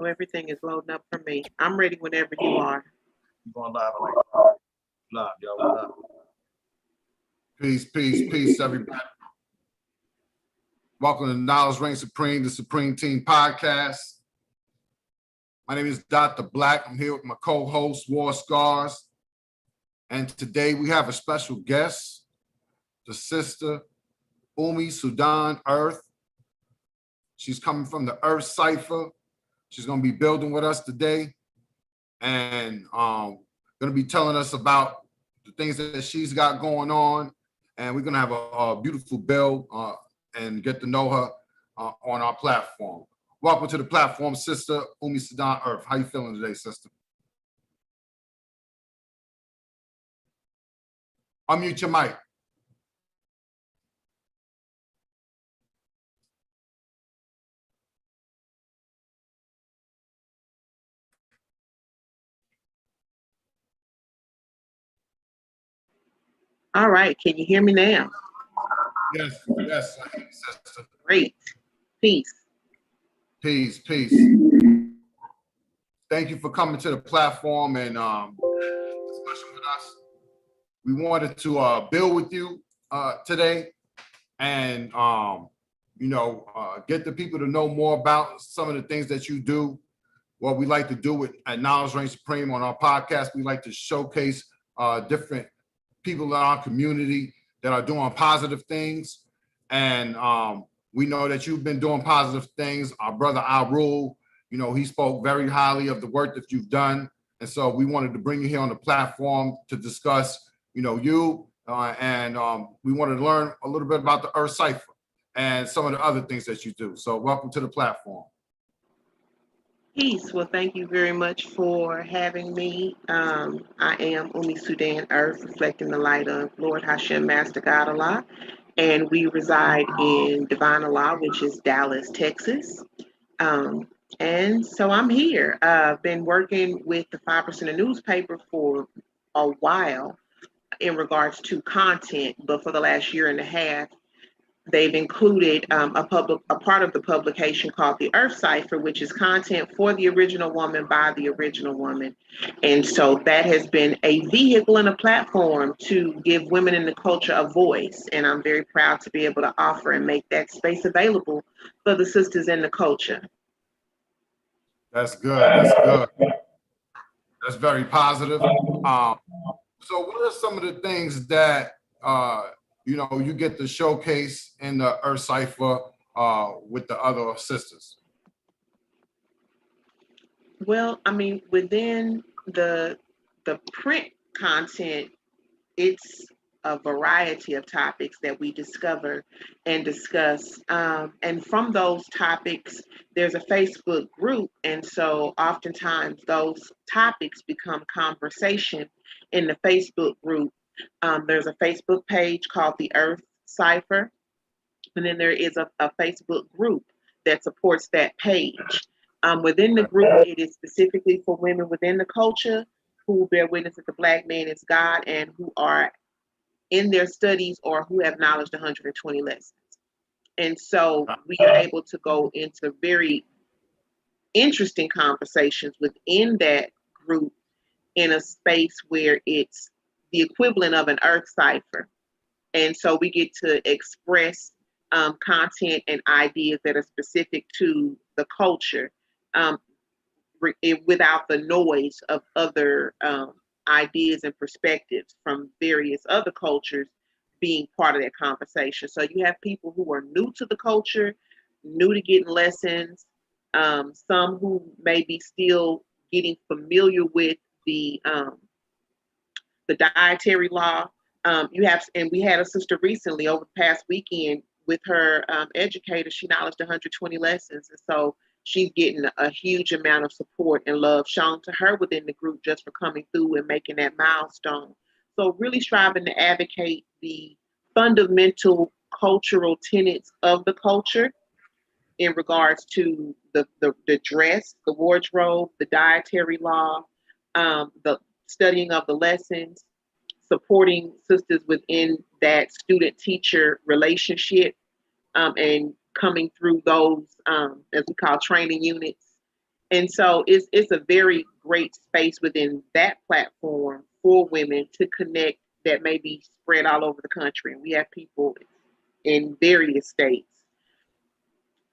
So everything is loading up for me. I'm ready whenever you are. You going live? I like live, y'all. Live. Peace, peace, peace, everybody. Welcome to Knowledge Reigns Supreme, the Supreme Team Podcast. My name is Dr. Black. I'm here with my co-host, War Scars. And today we have a special guest, the sister, Sudan Earth. She's coming from the Earth Cipher. She's going to be building with us today and going to be telling us about the things that she's got going on. And we're going to have a beautiful build and get to know her on our platform. Welcome to the platform, sister Sudan Earth. How you feeling today, sister? Unmute your mic. All right, can you hear me now? Yes, yes, sister. Great. Peace. Peace, peace. Thank you for coming to the platform and discussion with us. We wanted to build with you today and get the people to know more about some of the things that you do. What we like to do at Knowledge Reigns Supreme on our podcast, we like to showcase different people in our community that are doing positive things. And we know that you've been doing positive things. Our brother Arul, he spoke very highly of the work that you've done. And so we wanted to bring you here on the platform to discuss, you. And we wanted to learn a little bit about the Earth Cipher and some of the other things that you do. So welcome to the platform. Peace. Well, thank you very much for having me. I am Sudan Earth, reflecting the light of Lord Hashem, Master God Allah, and we reside in Divine Allah, which is Dallas, Texas. And so I'm here. I've been working with the 5% newspaper for a while in regards to content, but for the last year and a half, they've included a part of the publication called the Earth Cipher, which is content for the original woman by the original woman. And so that has been a vehicle and a platform to give women in the culture a voice. And I'm very proud to be able to offer and make that space available for the sisters in the culture. That's good. That's good. That's very positive. So what are some of the things that you get to showcase in the Earth Cipher with the other sisters? Well, I mean, within the print content, it's a variety of topics that we discover and discuss. And from those topics, there's a Facebook group. And so oftentimes those topics become conversation in the Facebook group. There's a Facebook page called the Earth Cipher. And then there is a Facebook group that supports that page. Within the group, it is specifically for women within the culture who bear witness that the Black man is God and who are in their studies or who have knowledge 120 lessons. And so we are able to go into very interesting conversations within that group in a space where it's the equivalent of an Earth Cipher. And so we get to express content and ideas that are specific to the culture without the noise of other ideas and perspectives from various other cultures being part of that conversation. So you have people who are new to the culture, new to getting lessons, some who may be still getting familiar with the dietary law. And we had a sister recently over the past weekend with her educator. She knowledged 120 lessons. And so she's getting a huge amount of support and love shown to her within the group just for coming through and making that milestone. So really striving to advocate the fundamental cultural tenets of the culture in regards to the dress, the wardrobe, the dietary law, the studying of the lessons, supporting sisters within that student-teacher relationship, and coming through those, as we call training units, And so it's a very great space within that platform for women to connect that may be spread all over the country. And we have people in various states.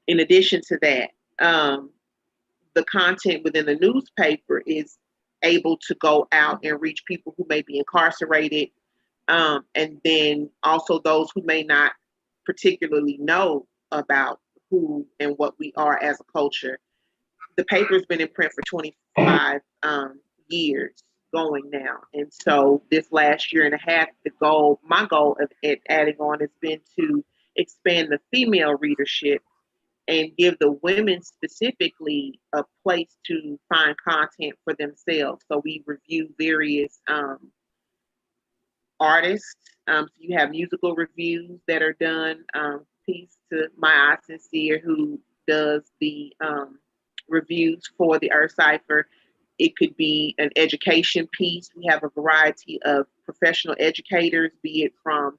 In addition to that, the content within the newspaper is able to go out and reach people who may be incarcerated, and then also those who may not particularly know about who and what we are as a culture. The paper's been in print for 25 years going now. And so this last year and a half, my goal of it adding on has been to expand the female readership and give the women specifically a place to find content for themselves. So we review various artists. So you have musical reviews that are done. Peace to My Eye Sincere, who does the reviews for the Earth Cipher. It could be an education piece. We have a variety of professional educators, be it from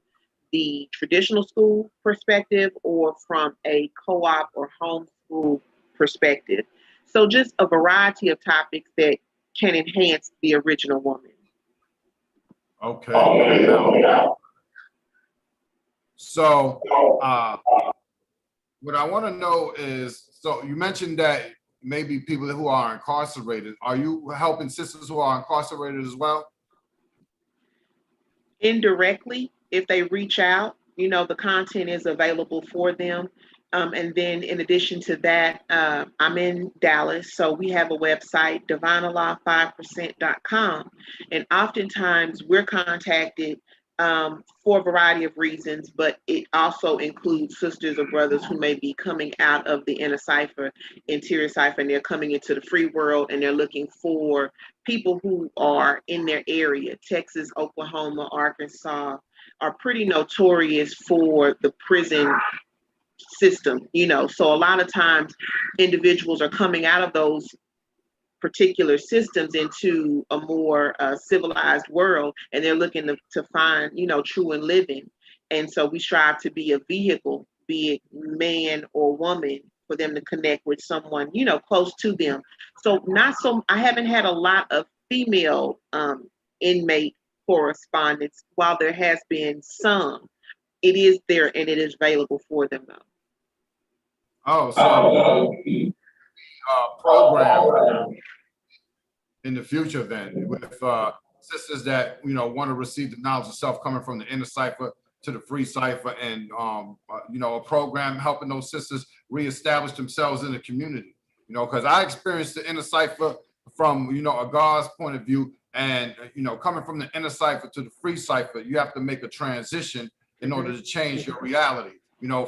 the traditional school perspective or from a co-op or homeschool perspective. So just a variety of topics that can enhance the original woman. Okay. So what I want to know is, so you mentioned that maybe people who are incarcerated, are you helping sisters who are incarcerated as well? Indirectly, if they reach out, the content is available for them. And then in addition to that, I'm in Dallas, so we have a website, divinelaw5%.com. And oftentimes we're contacted for a variety of reasons, but it also includes sisters or brothers who may be coming out of the interior cipher, and they're coming into the free world, and they're looking for people who are in their area. Texas, Oklahoma, Arkansas are pretty notorious for the prison system, so a lot of times individuals are coming out of those particular systems into a more civilized world, and they're looking to find true and living. And so we strive to be a vehicle, be it man or woman, for them to connect with someone close to them. So I haven't had a lot of female inmate correspondence. While there has been some, it is there and it is available for them though. Oh, so program in the future then with sisters that want to receive the knowledge of self coming from the inner cipher to the free cipher, and a program helping those sisters reestablish themselves in the community. Because I experienced the inner cipher from a God's point of view, and coming from the inner cipher to the free cipher, you have to make a transition in order to change your reality,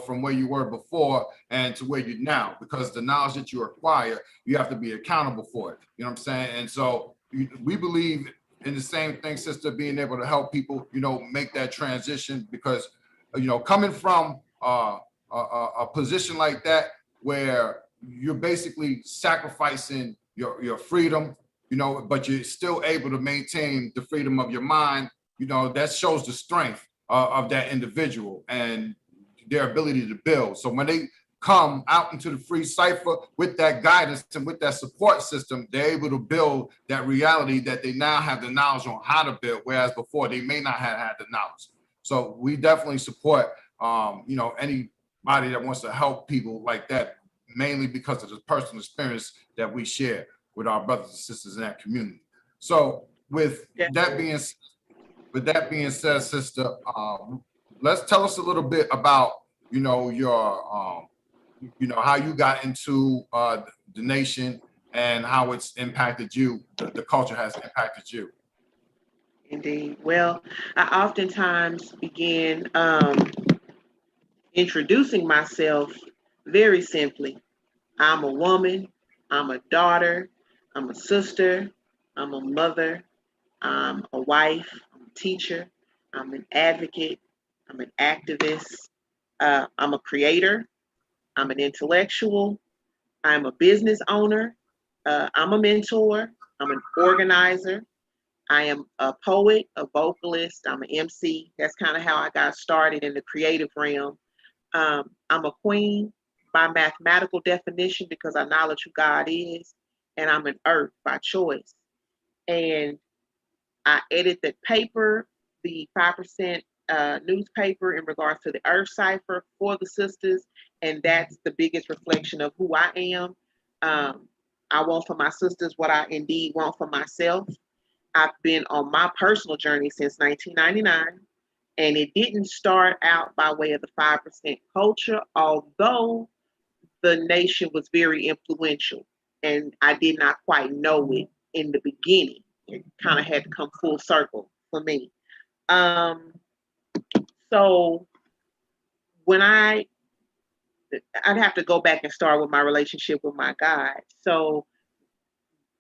from where you were before and to where you're now, because the knowledge that you acquire, you have to be accountable for it. You know what I'm saying? And so we believe in the same thing, sister, being able to help people, make that transition, because, coming from a position like that, where you're basically sacrificing your freedom, but you're still able to maintain the freedom of your mind, that shows the strength of that individual and their ability to build. So when they come out into the free cipher with that guidance and with that support system, they're able to build that reality that they now have the knowledge on how to build, whereas before they may not have had the knowledge. So we definitely support, anybody that wants to help people like that, mainly because of the personal experience that we share with our brothers and sisters in that community. So with that being said, sister, let's tell us a little bit about, your, how you got into the nation and how it's impacted you, the culture has impacted you. Indeed. Well, I oftentimes begin introducing myself very simply. I'm a woman, I'm a daughter, I'm a sister, I'm a mother, I'm a wife, I'm a teacher, I'm an advocate, I'm an activist, I'm a creator, I'm an intellectual, I'm a business owner, I'm a mentor, I'm an organizer, I am a poet, a vocalist, I'm an MC. That's kind of how I got started in the creative realm. I'm a queen by mathematical definition because I acknowledge who God is. and I'm an Earth by choice. And I edit the paper, the 5% newspaper in regards to the Earth Cipher for the sisters, and that's the biggest reflection of who I am. Um, I want for my sisters what I indeed want for myself. I've been on my personal journey since 1999, and it didn't start out by way of the 5% culture, although the nation was very influential, and I did not quite know it in the beginning. It kind of had to come full circle for me. Um, so when I'd have to go back and start with my relationship with my God. So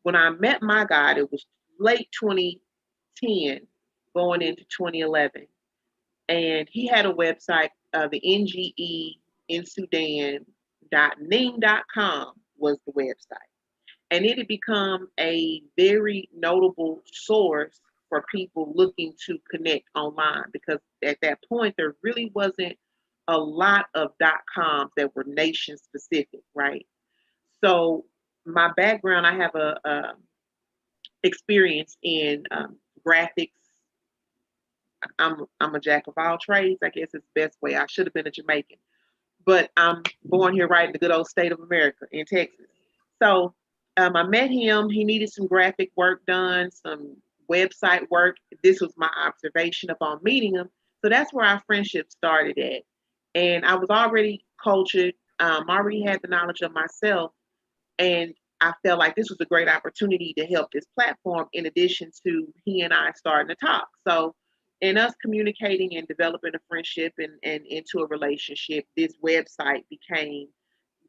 when I met my God, it was late 2010, going into 2011, and he had a website, the NGE in Sudan .ning.com was the website. And it had become a very notable source for people looking to connect online, because at that point there really wasn't a lot of .coms that were nation specific, right? So my background, I have a experience in graphics. I'm a jack of all trades, I guess is the best way. I should have been a Jamaican, but I'm born here, right in the good old state of America in Texas. So I met him. He needed some graphic work done, some website work. This was my observation upon meeting him. So that's where our friendship started at. And I was already cultured, already had the knowledge of myself. And I felt like this was a great opportunity to help this platform, in addition to he and I starting to talk. So in us communicating and developing a friendship and into a relationship, this website became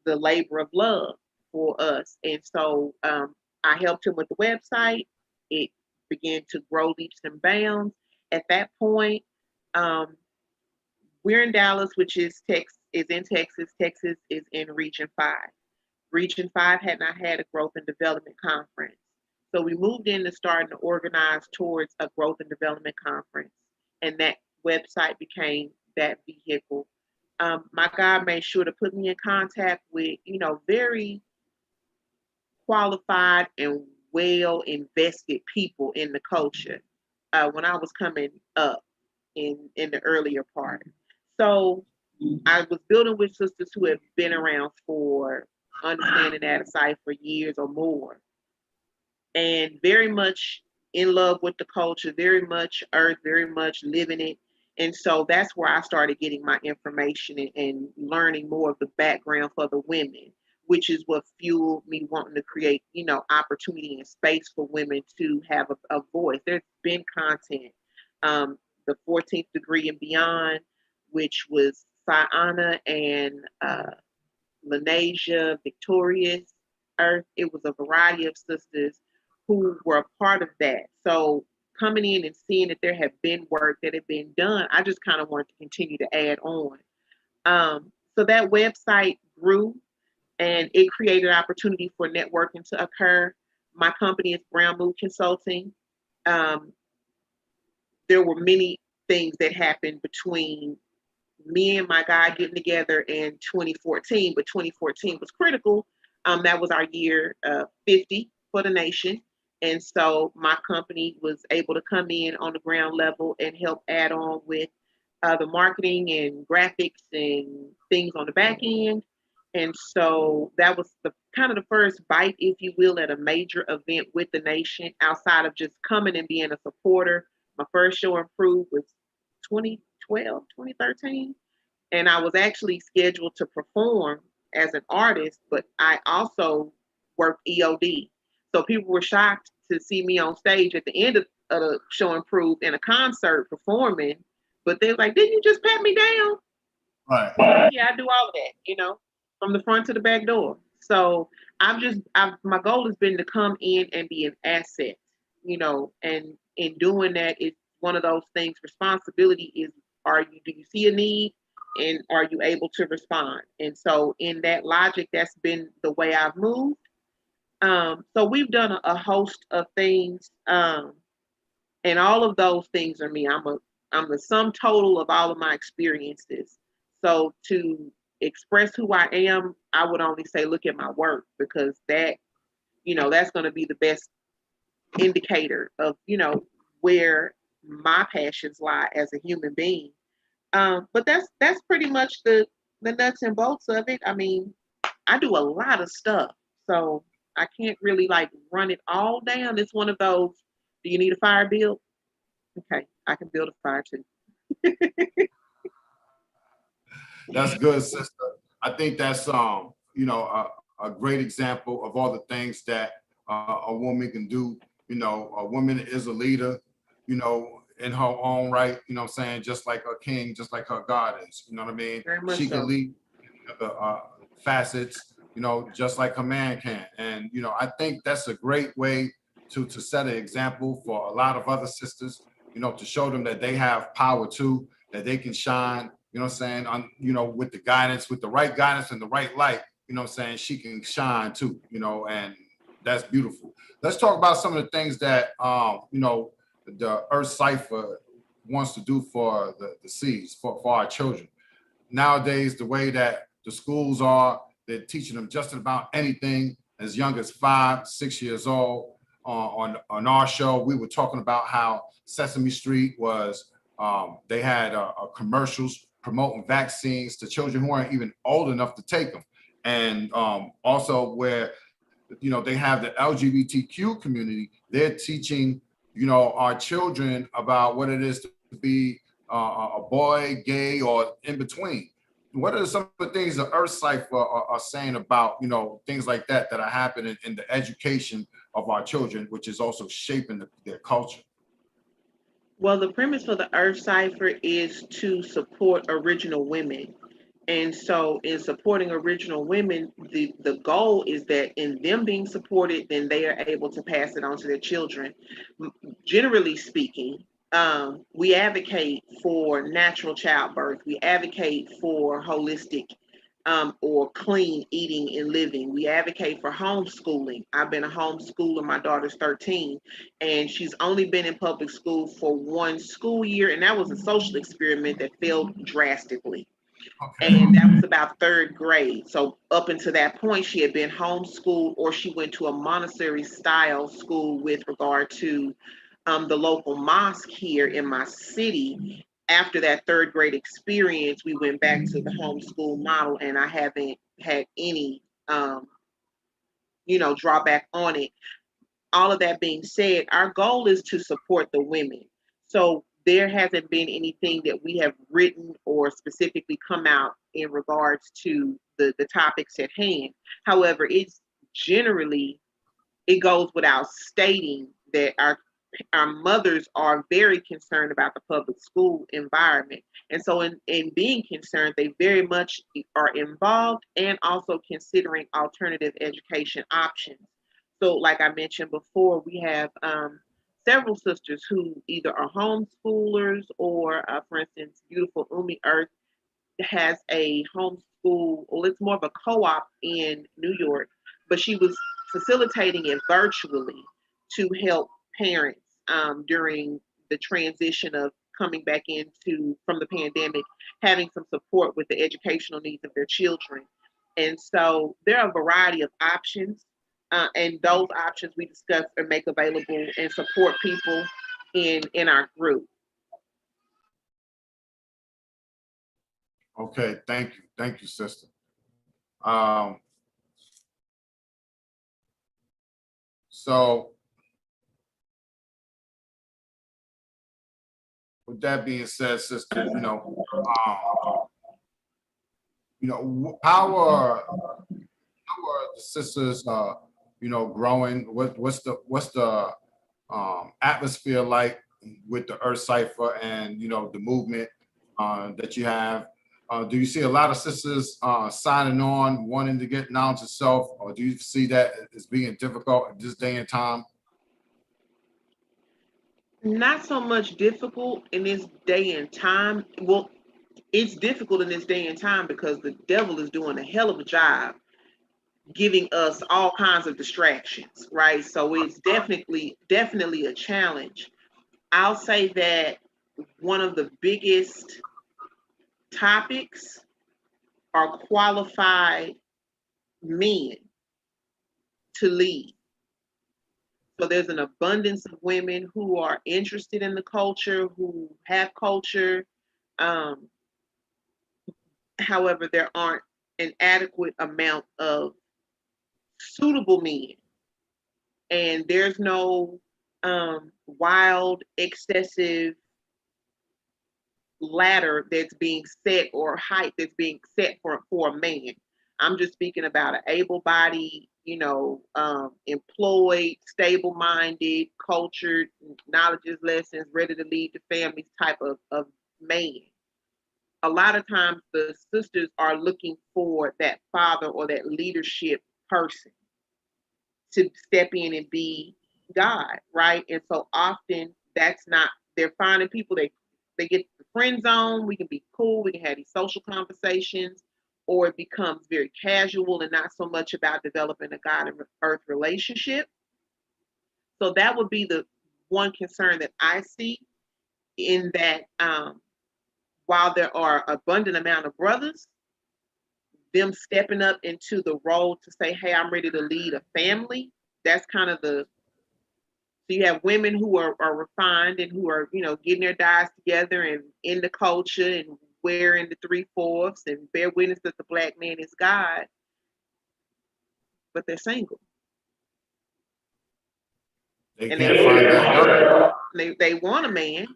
the labor of love for us. And so I helped him with the website. It began to grow leaps and bounds. At that point, um, we're in Dallas, which is in Texas. Texas is in Region 5. Region 5 had not had a growth and development conference. So we moved into starting to organize towards a growth and development conference. And that website became that vehicle. My God made sure to put me in contact with, very qualified and well invested people in the culture when I was coming up in the earlier part. So I was building with sisters who have been around for understanding that aside for years or more, and very much in love with the culture, very much Earth, very much living it. And so that's where I started getting my information and learning more of the background for the women, which is what fueled me wanting to create, opportunity and space for women to have a voice. There's been content, the 14th degree and beyond, which was Sayana and Lenasia, Victorious, Earth. It was a variety of sisters who were a part of that. So coming in and seeing that there had been work that had been done, I just kind of wanted to continue to add on. So that website grew, and it created opportunity for networking to occur. My company is Brown Mood Consulting. Um, there were many things that happened between me and my guy getting together in 2014, but 2014 was critical. That was our year 50 for the nation. And so my company was able to come in on the ground level and help add on with the marketing and graphics and things on the back end. And so that was the kind of the first bite, if you will, at a major event with the nation outside of just coming and being a supporter. My first show Improved was 2012, 2013. And I was actually scheduled to perform as an artist, but I also worked EOD. So people were shocked to see me on stage at the end of the show Improved in a concert performing, but they were like, didn't you just pat me down? Right. Yeah, I do all of that, from the front to the back door. So my goal has been to come in and be an asset, and in doing that, it's one of those things. Responsibility is, do you see a need? And are you able to respond? And so in that logic, that's been the way I've moved. So we've done a host of things, and all of those things are me. I'm the sum total of all of my experiences. So to express who I am, I would only say look at my work, because that that's going to be the best indicator of, where my passions lie as a human being. But that's pretty much the nuts and bolts of it. I mean, I do a lot of stuff, so I can't really like run it all down. It's one of those. Do you need a fire build? Okay, I can build a fire too. That's good, sister. I think that's a great example of all the things that a woman can do. A woman is a leader, in her own right, what I'm saying, just like a king, just like her God is. You know what I mean? Very much She can so. lead the facets, just like a man can. And I think that's a great way to set an example for a lot of other sisters, to show them that they have power too, that they can shine, what I'm saying, on, with the guidance, with the right guidance and the right light, what I'm saying, she can shine too, and that's beautiful. Let's talk about some of the things that the Earth Cipher wants to do for the seeds, for our children. Nowadays, the way that the schools are, they're teaching them just about anything as young as 5, 6 years old. On our show, we were talking about how Sesame Street was, they had commercials promoting vaccines to children who aren't even old enough to take them. And also where, they have the LGBTQ community, they're teaching, our children about what it is to be a boy, gay, or in between. What are some of the things the Earth Cipher are saying about, things like that are happening in the education of our children, which is also shaping their culture? Well, the premise for the Earth Cipher is to support original women. And so, in supporting original women, the goal is that in them being supported, then they are able to pass it on to their children. Generally speaking, we advocate for natural childbirth. We advocate for holistic or clean eating and living. We advocate for homeschooling. I've been a homeschooler. My daughter's 13, and she's only been in public school for one school year, and that was a social experiment that failed drastically. Okay. And that was about third grade. So up until that point, she had been homeschooled, or she went to a Montessori style school with regard to the local mosque here in my city. After that third grade experience, we went back to the homeschool model, and I haven't had any, drawback on it. All of that being said, our goal is to support the women. So there hasn't been anything that we have written or specifically come out in regards to the topics at hand. However, it's generally, it goes without stating that our mothers are very concerned about the public school environment. And so in being concerned, they very much are involved and also considering alternative education options. So like I mentioned before, we have several sisters who either are homeschoolers or, for instance, beautiful Umi Earth has a homeschool, well, it's more of a co-op in New York, but she was facilitating it virtually to help parents during the transition of coming back into from the pandemic, having some support with the educational needs of their children. And so there are a variety of options, and those options we discuss and make available and support people in our group. Okay, thank you, sister. Um, so with that being said, sister, how are the sisters, growing? What's the atmosphere like with the Earth Cipher and the movement that you have? Do you see a lot of sisters signing on, wanting to get knowledge of self, or do you see that as being difficult at this day and time? Not so much difficult in this day and time. Well, it's difficult in this day and time because the devil is doing a hell of a job giving us all kinds of distractions, right? So it's definitely a challenge. I'll say that one of the biggest topics are qualified men to lead. So there's an abundance of women who are interested in the culture, who have culture. Um, However, there aren't an adequate amount of suitable men, and there's no wild, excessive ladder that's being set or height that's being set for a man. I'm just speaking about an able-bodied, employed, stable-minded, cultured, knowledge lessons, ready to lead the families type of man. A lot of times the sisters are looking for that father or that leadership person to step in and be God, right? And so often that's not, they're finding people they get the friend zone, we can be cool, we can have these social conversations, or it becomes very casual and not so much about developing a God and earth relationship. So that would be the one concern that I see, in that while there are abundant amount of brothers, them stepping up into the role to say, hey, I'm ready to lead a family. That's kind of so you have women who are refined and who are, getting their dyes together and in the culture and wearing the 3/4 and bear witness that the Black man is God, but they're single. They And can't find that. they want a man,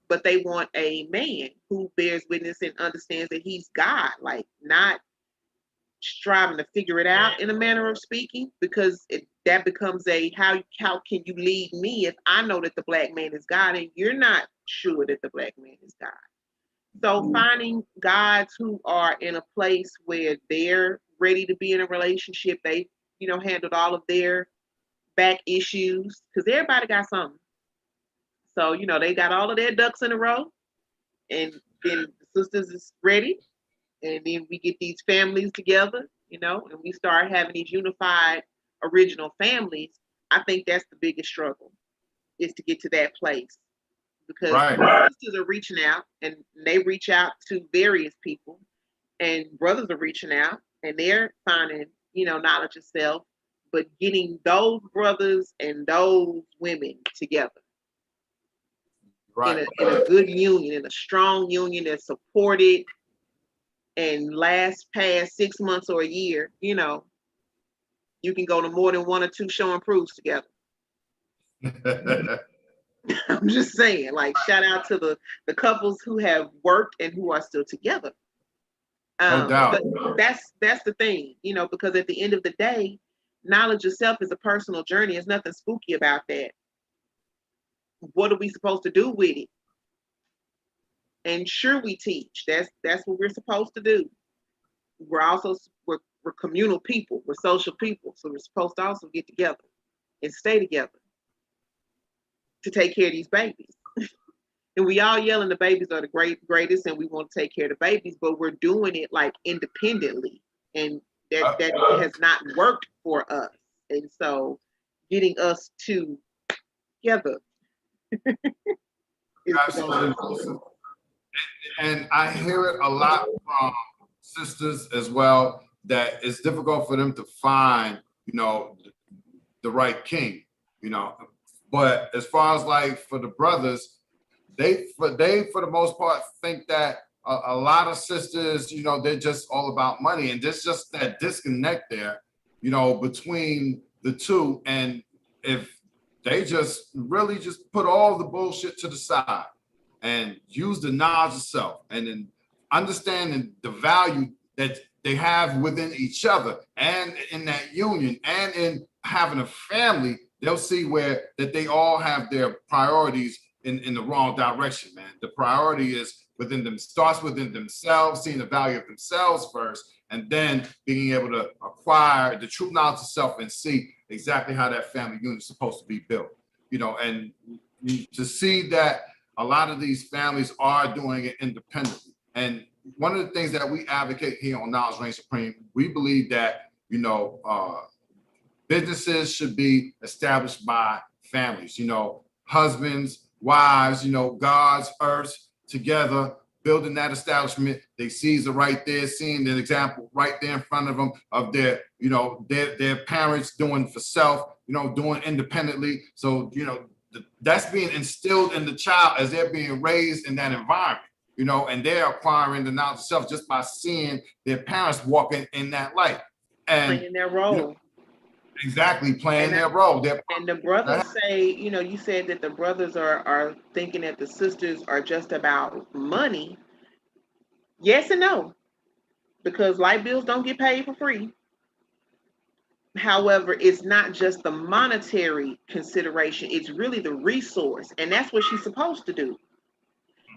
but they want a man who bears witness and understands that he's God, like not striving to figure it out in a manner of speaking, because that becomes how can you lead me if I know that the Black man is God and you're not sure that the Black man is God. So finding gods who are in a place where they're ready to be in a relationship, they handled all of their back issues, because everybody got something. So they got all of their ducks in a row, and then the sisters is ready, and then we get these families together, and we start having these unified original families. I think that's the biggest struggle, is to get to that place, because Right. sisters are reaching out and they reach out to various people, and brothers are reaching out and they're finding, knowledge of self, but getting those brothers and those women together Right. in a good union, in a strong union that's supported and lasts past 6 months or a year, you can go to more than one or two show and proves together. I'm just saying, like, shout out to the couples who have worked and who are still together. No doubt. But that's the thing, because at the end of the day, knowledge of self is a personal journey. There's nothing spooky about that. What are we supposed to do with it? And sure, we teach. That's what we're supposed to do. We're communal people. We're social people, so we're supposed to also get together and stay together to take care of these babies. And we all yelling the babies are the greatest, and we want to take care of the babies, but we're doing it like independently, and that has not worked for us. And so, getting us together is Absolutely. And I hear it a lot from sisters as well, that it's difficult for them to find, the right king, But as far as like for the brothers, they for the most part think that a lot of sisters, they're just all about money, and there's just that disconnect there, between the two. And if they just really just put all the bullshit to the side and use the knowledge of self, and then understanding the value that they have within each other and in that union and in having a family, they'll see where that they all have their priorities in the wrong direction, man. The priority is starts within themselves, seeing the value of themselves first, and then being able to acquire the true knowledge of self and see exactly how that family unit is supposed to be built. And to see that a lot of these families are doing it independently. And one of the things that we advocate here on Knowledge Reigns Supreme, we believe that, businesses should be established by families, husbands, wives, gods, earths together, building that establishment. They Caesar right there, seeing an example right there in front of them of their, their parents doing for self, doing independently. So, that's being instilled in the child as they're being raised in that environment, and they're acquiring the knowledge of self just by seeing their parents walking in that light. And playing their role. Exactly, playing their role. And the brothers say, you said that the brothers are thinking that the sisters are just about money. Yes and no, because light bills don't get paid for free. However, it's not just the monetary consideration, it's really the resource. And that's what she's supposed to do.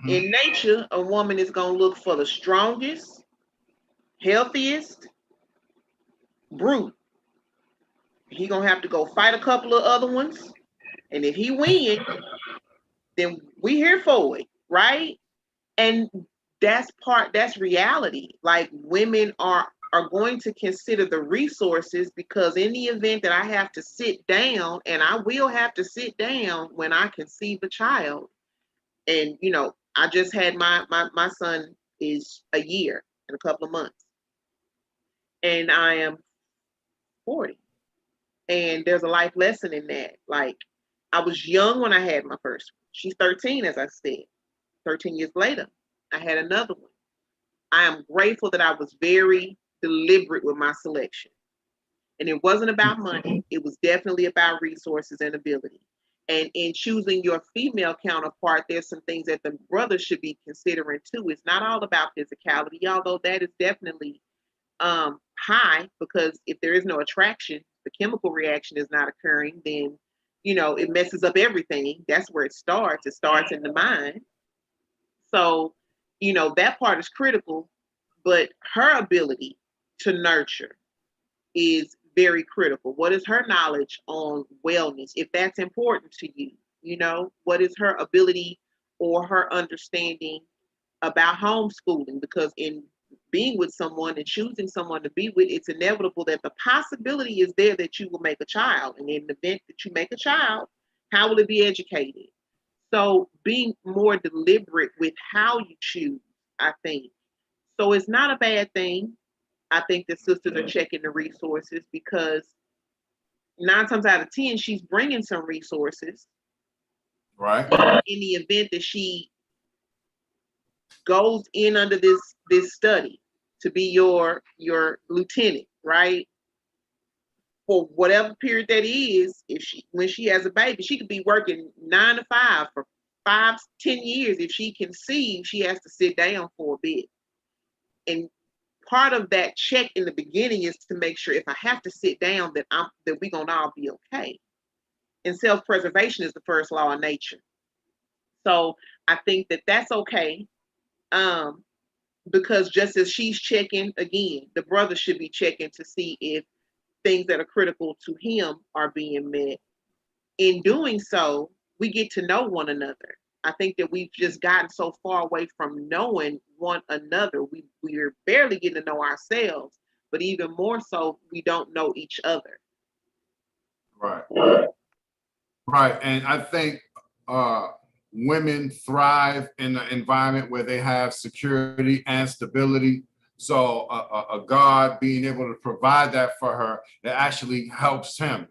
Mm-hmm. In nature, a woman is going to look for the strongest, healthiest brute. He going to have to go fight a couple of other ones. And if he wins, then we here for it, right? And that's reality. Like, women are going to consider the resources, because in the event that I have to sit down, and I will have to sit down when I conceive a child, and I just had my son is a year and a couple of months, and I am 40, and there's a life lesson in that. Like, I was young when I had my first one. She's 13, as I said. 13 years later, I had another one. I am grateful that I was very deliberate with my selection. And it wasn't about money. It was definitely about resources and ability. And in choosing your female counterpart, there's some things that the brothers should be considering too. It's not all about physicality, although that is definitely high, because if there is no attraction, the chemical reaction is not occurring, then, it messes up everything. That's where it starts. It starts in the mind. So, that part is critical, but her ability to nurture is very critical. What is her knowledge on wellness? If that's important to you, what is her ability or her understanding about homeschooling? Because in being with someone and choosing someone to be with, it's inevitable that the possibility is there that you will make a child. And in the event that you make a child, how will it be educated? So being more deliberate with how you choose, I think. So it's not a bad thing. I think the sisters are checking the resources, because 9 times out of 10, she's bringing some resources. Right. In the event that she goes in under this study to be your lieutenant, right? For whatever period that is, when she has a baby, she could be working 9 to 5 for 5-10 years. If she conceives, she has to sit down for a bit. And part of that check in the beginning is to make sure, if I have to sit down, that we're gonna all be okay. And self-preservation is the first law of nature. So I think that that's okay. Because just as she's checking, again, the brother should be checking to see if things that are critical to him are being met. In doing so, we get to know one another. I think that we've just gotten so far away from knowing one another. We're barely getting to know ourselves, but even more so, we don't know each other. Right. Right. And I think women thrive in an environment where they have security and stability. So a God being able to provide that for her, that actually helps him,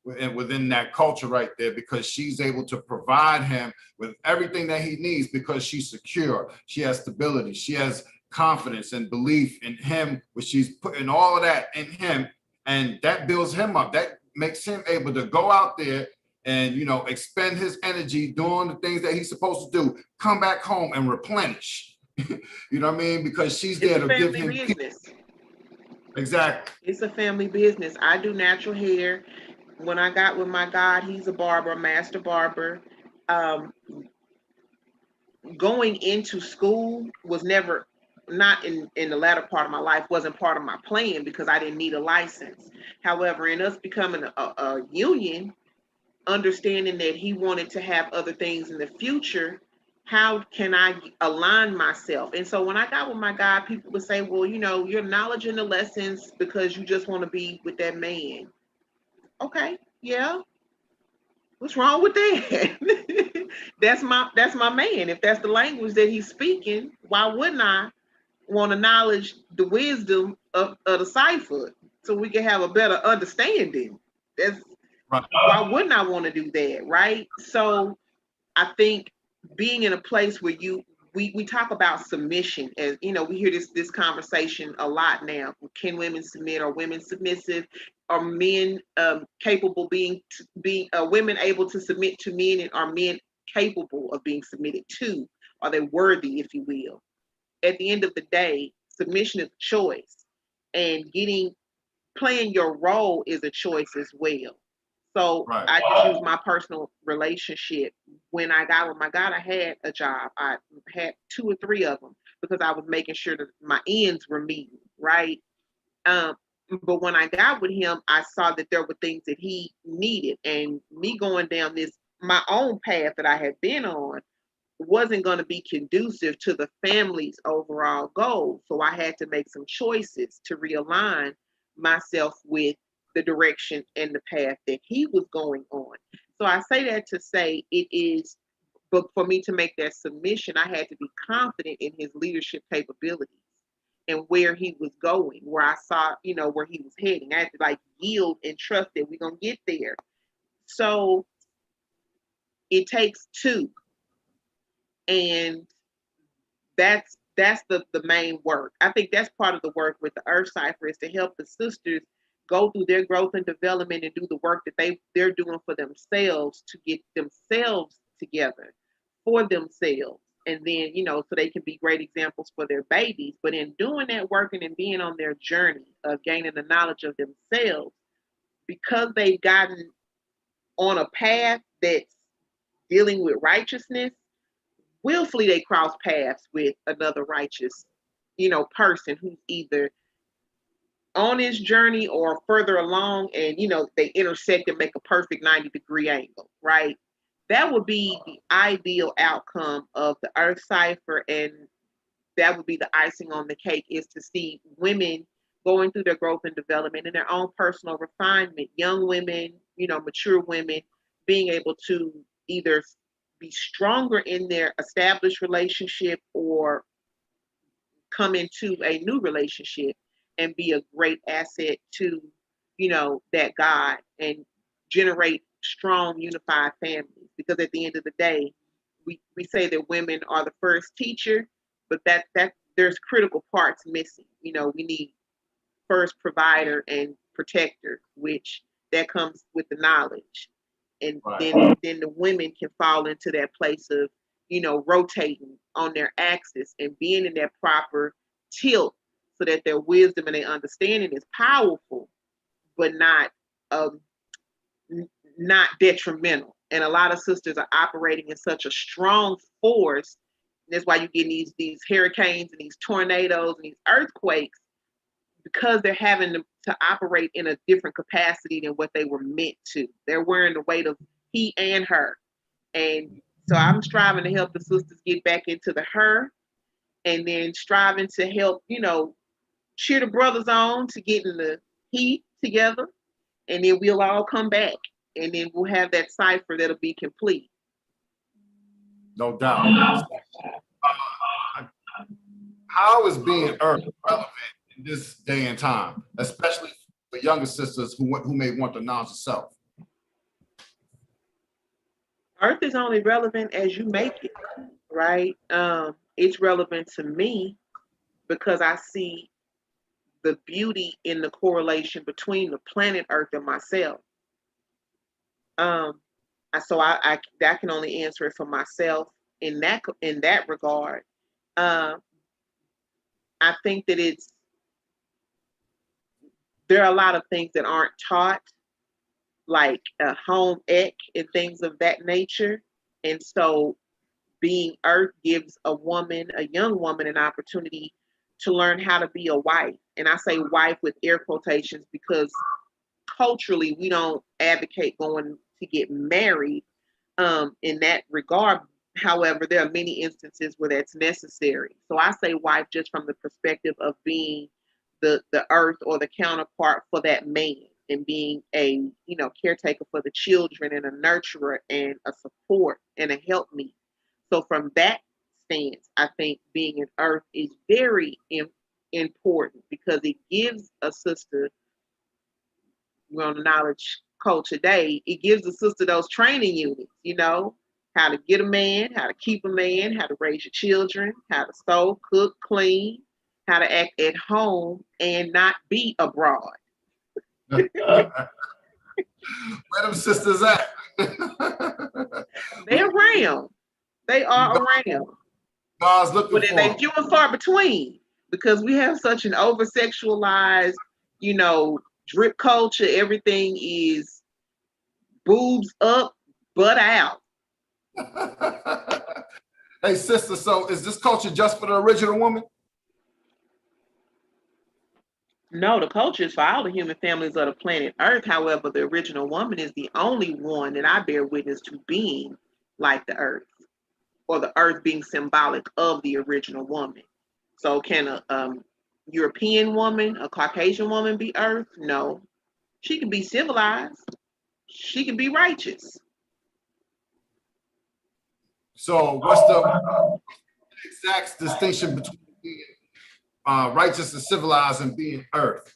within that culture right there, because she's able to provide him with everything that he needs, because she's secure, she has stability, she has confidence and belief in him, which she's putting all of that in him, and that builds him up. That makes him able to go out there and, expend his energy doing the things that he's supposed to do, come back home and replenish. You know what I mean? Because she's there to give him business. Exactly. It's a family business. I do natural hair. When I got with my God, he's a barber, a master barber. Going into school was never, not in the latter part of my life, wasn't part of my plan, because I didn't need a license. However, in us becoming a union, understanding that he wanted to have other things in the future, how can I align myself? And so when I got with my God, people would say, well, your knowledge and the lessons because you just want to be with that man. Okay, yeah. What's wrong with that? that's my man. If that's the language that he's speaking, why wouldn't I want to acknowledge the wisdom of the cipher so we can have a better understanding? That's Right. why wouldn't I want to do that, right? So I think being in a place where we talk about submission, as you know, we hear this conversation a lot now. Can women submit? Are women submissive? Are men capable being women able to submit to men, and are men capable of being submitted to? Are they worthy, if you will? At the end of the day, submission is a choice, and playing your role is a choice as well. So Right. I just use my personal relationship. When I got with my God, I had a job. I had two or three of them because I was making sure that my ends were meeting, right? Um, but when I got with him, I saw that there were things that he needed, and me going down this my own path that I had been on wasn't going to be conducive to the family's overall goal. So I had to make some choices to realign myself with the direction and the path that he was going on. So I say that to say it is, but for me to make that submission, I had to be confident in his leadership capabilities and where he was going, where I saw, where he was heading. I had to like yield and trust that we're going to get there. So it takes two. And that's the main work. I think that's part of the work with the Earth Cipher is to help the sisters go through their growth and development and do the work that they're doing for themselves to get themselves together for themselves. And then, so they can be great examples for their babies. But in doing that work and in being on their journey of gaining the knowledge of themselves, because they've gotten on a path that's dealing with righteousness, willfully they cross paths with another righteous, person who's either on his journey or further along, and they intersect and make a perfect 90-degree angle, right? That would be the ideal outcome of the Earth Cipher, and that would be the icing on the cake, is to see women going through their growth and development and their own personal refinement, young women, mature women, being able to either be stronger in their established relationship or come into a new relationship and be a great asset to, that God, and generate strong, unified families. Because at the end of the day, we say that women are the first teacher, but that there's critical parts missing. We need first provider and protector, which that comes with the knowledge. And Right. then the women can fall into that place of, rotating on their axis and being in that proper tilt so that their wisdom and their understanding is powerful, but um, not detrimental. And a lot of sisters are operating in such a strong force. That's why you get these hurricanes and these tornadoes and these earthquakes, because they're having to operate in a different capacity than what they were meant to. They're wearing the weight of he and her. And so I'm striving to help the sisters get back into the her, and then striving to help, cheer the brothers on to get in the he together. And then we'll all come back. And then we'll have that cipher that'll be complete. No doubt. How is being earth relevant in this day and time, especially for younger sisters who may want to knowledge of self? Earth is only relevant as you make it, right? It's relevant to me because I see the beauty in the correlation between the planet Earth and myself. Um, so I that can only answer it for myself in that regard. Uh, I think that there are a lot of things that aren't taught, like home ec and things of that nature, and so being Earth gives a young woman, an opportunity to learn how to be a wife. And I say wife with air quotations because culturally we don't advocate going to get married in that regard. However, there are many instances where that's necessary. So I say wife just from the perspective of being the earth or the counterpart for that man. and being a, caretaker for the children and a nurturer and a support and a helpmeet. So from that stance, I think being an earth is very important because it gives a sister, we're on the knowledge culture day, it gives a sister those training units, how to get a man, how to keep a man, how to raise your children, how to sew, cook, clean, how to act at home and not be abroad. Where them sisters at? They're around. They are around. God's looking But for they them. few and far between because we have such an over sexualized, drip culture. Everything is boobs up, butt out. Hey, sister, so is this culture just for the original woman? No, the culture is for all the human families of the planet Earth. However, the original woman is the only one that I bear witness to being like the Earth, or the Earth being symbolic of the original woman. So, can a European woman, a Caucasian woman be Earth? No. She can be civilized. She can be righteous. So what's the exact distinction between being righteous and civilized and being earth?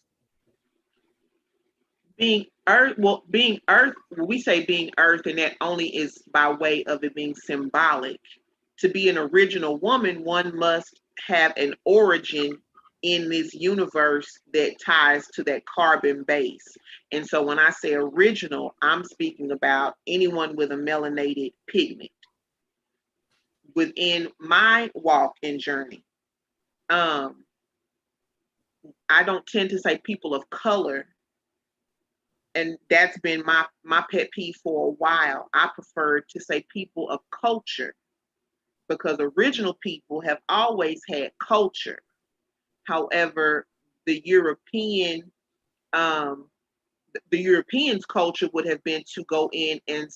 Being Earth, when we say being Earth, and that only is by way of it being symbolic. To be an original woman, one must have an origin in this universe that ties to that carbon base. And so when I say original, I'm speaking about anyone with a melanated pigment. Within my walk and journey, I don't tend to say people of color, and that's been my pet peeve for a while. I prefer to say people of culture because original people have always had culture. However, the Europeans' culture would have been to go in and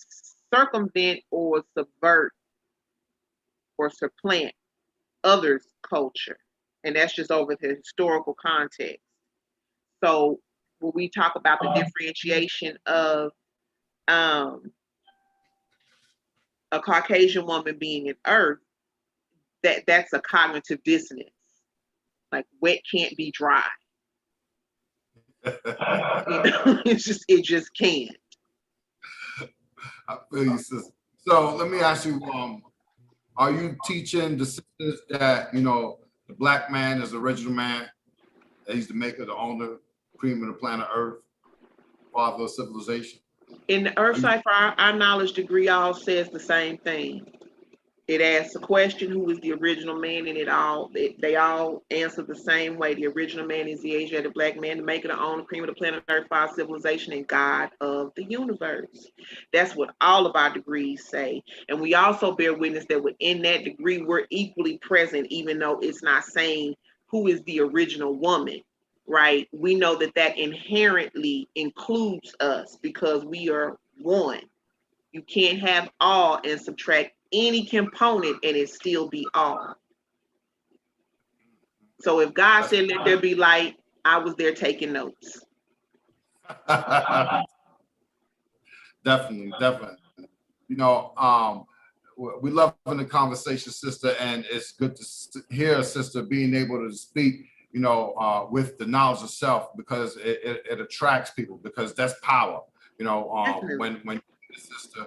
circumvent or subvert or supplant others' culture, and that's just over the historical context. So when we talk about the differentiation of um, a Caucasian woman being an Earth, that's a cognitive dissonance. Like wet can't be dry. It just can't. I feel you, sister. So let me ask you, are you teaching the sisters that, the black man is the original man, that he's the maker, the owner, cream of the planet Earth, father of civilization? In the Earth Cipher, our knowledge degree all says the same thing. It asks a question, who is the original man, and they all answer the same way. The original man is the Asiatic black man, the maker, the owner, cream of the planet Earth, father, civilization, and God of the universe. That's what all of our degrees say. And we also bear witness that within that degree, we're equally present, even though it's not saying who is the original woman, right? We know that inherently includes us because we are one. You can't have all and subtract any component and it still be all. So if God said, let there be light, I was there taking notes. Definitely. We love the conversation, sister, and it's good to hear a sister being able to speak, with the knowledge of self, because it attracts people, because that's power. When the sister,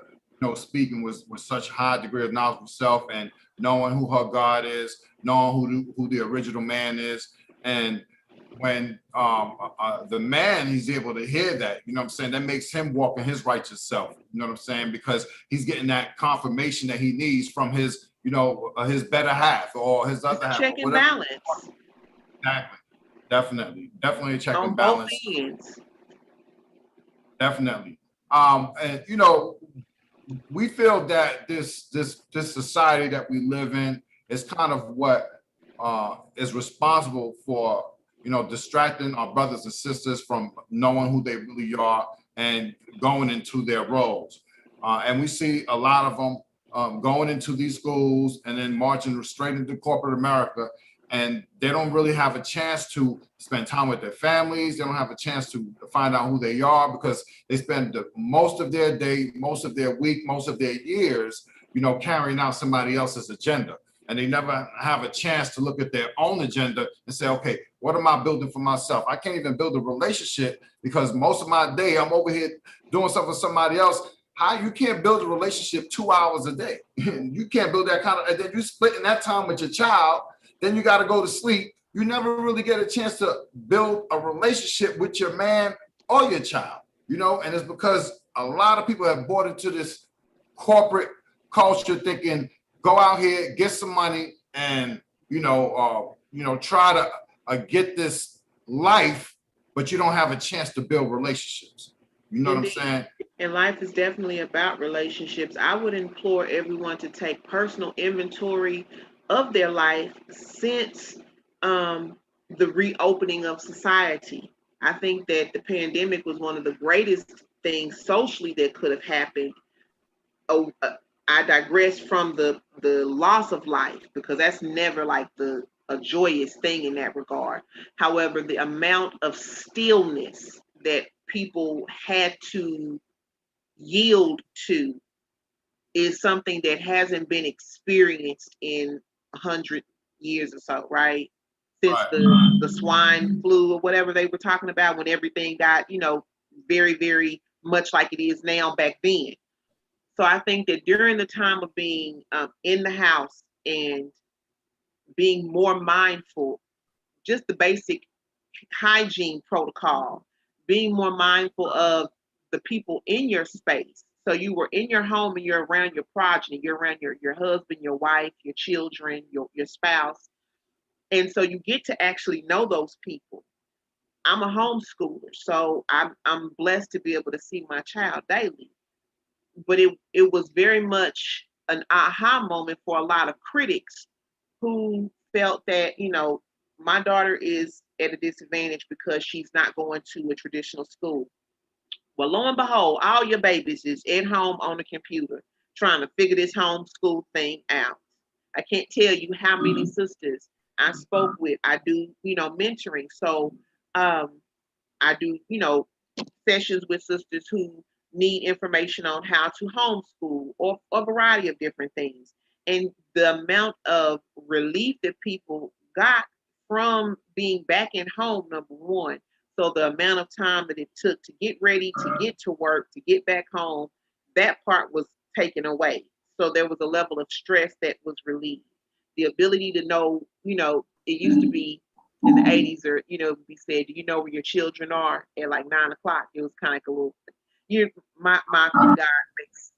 speaking with such high degree of knowledge of self and knowing who her God is, knowing who the original man is, and when the man, he's able to hear that, that makes him walk in his righteous self, because he's getting that confirmation that he needs from his, his better half or his other half. Check and balance. Exactly. Definitely a check on and balance. Both ends. Definitely. And we feel that this society that we live in is kind of what is responsible for, distracting our brothers and sisters from knowing who they really are and going into their roles. And we see a lot of them going into these schools and then marching straight into corporate America and they don't really have a chance to spend time with their families. They don't have a chance to find out who they are because they spend most of their day, most of their week, most of their years, carrying out somebody else's agenda. And they never have a chance to look at their own agenda and say, okay, what am I building for myself? I can't even build a relationship because most of my day I'm over here doing something for somebody else. How you can't build a relationship 2 hours a day? You can't build that kind of, and then you splitting that time with your child, then you got to go to sleep. You never really get a chance to build a relationship with your man or your child, and it's because a lot of people have bought into this corporate culture thinking, go out here, get some money, and try to get this life, but you don't have a chance to build relationships. You know what I'm saying? And life is definitely about relationships. I would implore everyone to take personal inventory of their life since the reopening of society. I think that the pandemic was one of the greatest things socially that could have happened. Oh, I digress from the loss of life because that's never like a joyous thing in that regard. However, the amount of stillness that people had to yield to is something that hasn't been experienced in 100 years or so, right? Since the swine flu or whatever they were talking about, when everything got, very, very much like it is now back then. So I think that during the time of being in the house and being more mindful, just the basic hygiene protocol, being more mindful of the people in your space. So you were in your home and you're around your progeny, you're around your husband, your wife, your children, your spouse. And so you get to actually know those people. I'm a homeschooler, so I'm blessed to be able to see my child daily. But it was very much an aha moment for a lot of critics who felt that, my daughter is at a disadvantage because she's not going to a traditional school. Well, lo and behold, all your babies is at home on the computer trying to figure this homeschool thing out. I can't tell you how many sisters I spoke with. I do, mentoring. So I do, sessions with sisters who need information on how to homeschool or a variety of different things. And the amount of relief that people got from being back in home, number one. So the amount of time that it took to get ready, to get to work, to get back home, that part was taken away. So there was a level of stress that was relieved. The ability to know, it used to be in the 80s, or we said, do you know where your children are at like 9 o'clock? It was kind of like a little, my guy makes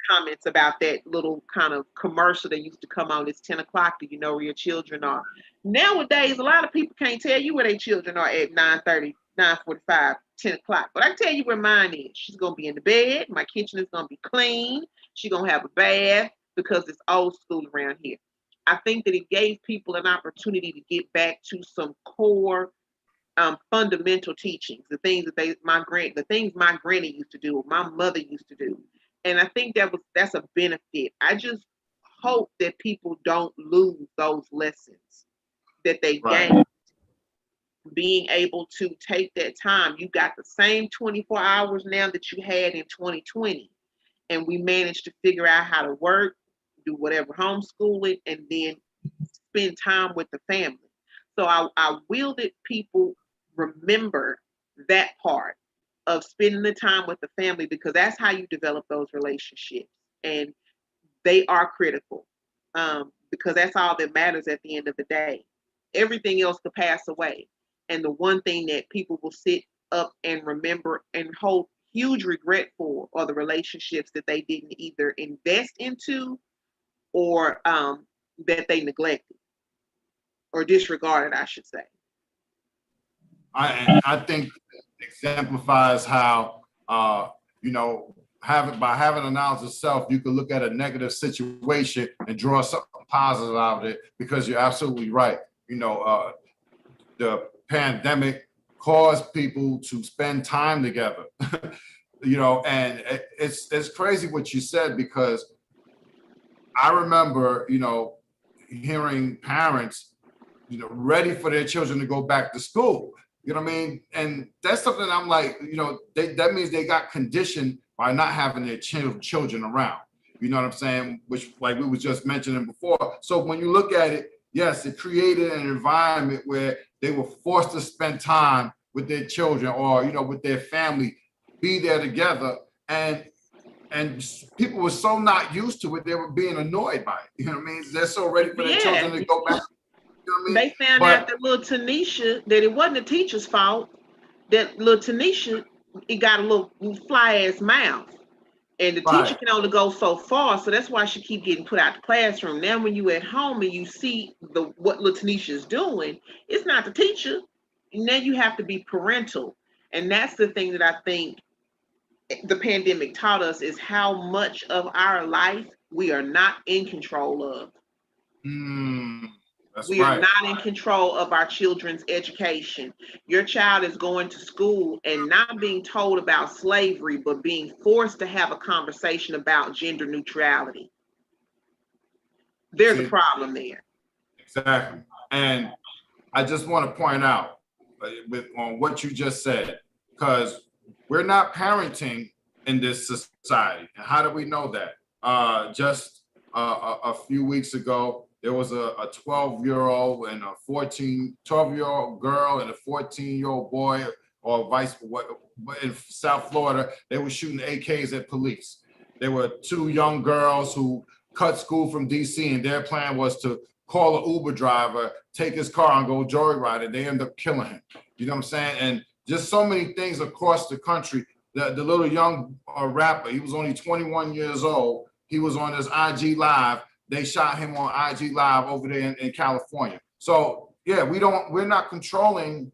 comments about that little kind of commercial that used to come on. It's 10 o'clock. Do you know where your children are? Nowadays, a lot of people can't tell you where their children are at 9:30, 9:45, 10 o'clock. But I can tell you where mine is. She's gonna be in the bed. My kitchen is gonna be clean. She's gonna have a bath because it's old school around here. I think that it gave people an opportunity to get back to some core fundamental teachings, the things that the things my granny used to do, or my mother used to do. And I think that's a benefit. I just hope that people don't lose those lessons that they gained being able to take that time. You got the same 24 hours now that you had in 2020. And we managed to figure out how to work, do whatever homeschooling, and then spend time with the family. So I will that people remember that part of spending the time with the family, because that's how you develop those relationships. And they are critical, because that's all that matters at the end of the day. Everything else could pass away. And the one thing that people will sit up and remember and hold huge regret for are the relationships that they didn't either invest into or that they neglected or disregarded, I should say. I think it exemplifies how by having a knowledge of self, you can look at a negative situation and draw something positive out of it, because you're absolutely right. The pandemic caused people to spend time together. And it's crazy what you said, because I remember, hearing parents ready for their children to go back to school. You know what I mean? And that's something I'm like, that means they got conditioned by not having their children around. You know what I'm saying? Which, like we was just mentioning before. So when you look at it, yes, it created an environment where they were forced to spend time with their children or, with their family, be there together. And people were so not used to it, they were being annoyed by it. You know what I mean? They're so ready for their children to go back. You know what I mean? They found out that little Tanisha, that it wasn't the teacher's fault, that little Tanisha, it got a little fly ass mouth. And the teacher can only go so far, so that's why she keep getting put out the classroom. Now, when you at home and you see what little Tanisha is doing, it's not the teacher. Now you have to be parental, and that's the thing that I think the pandemic taught us is how much of our life we are not in control of. We are not in control of our children's education. Your child is going to school and not being told about slavery, but being forced to have a conversation about gender neutrality. There's a problem there. Exactly. And I just want to point out on what you just said, because we're not parenting in this society. And how do we know that? Just a few weeks ago, there was a 12-year-old and a 12-year-old girl and a 14-year-old boy, or in South Florida. They were shooting AKs at police. There were two young girls who cut school from DC, and their plan was to call an Uber driver, take his car and go joyriding. They ended up killing him. You know what I'm saying? And just so many things across the country. The little young rapper, he was only 21 years old. He was on his IG Live. They shot him on IG Live over there in California. So yeah, we're not controlling.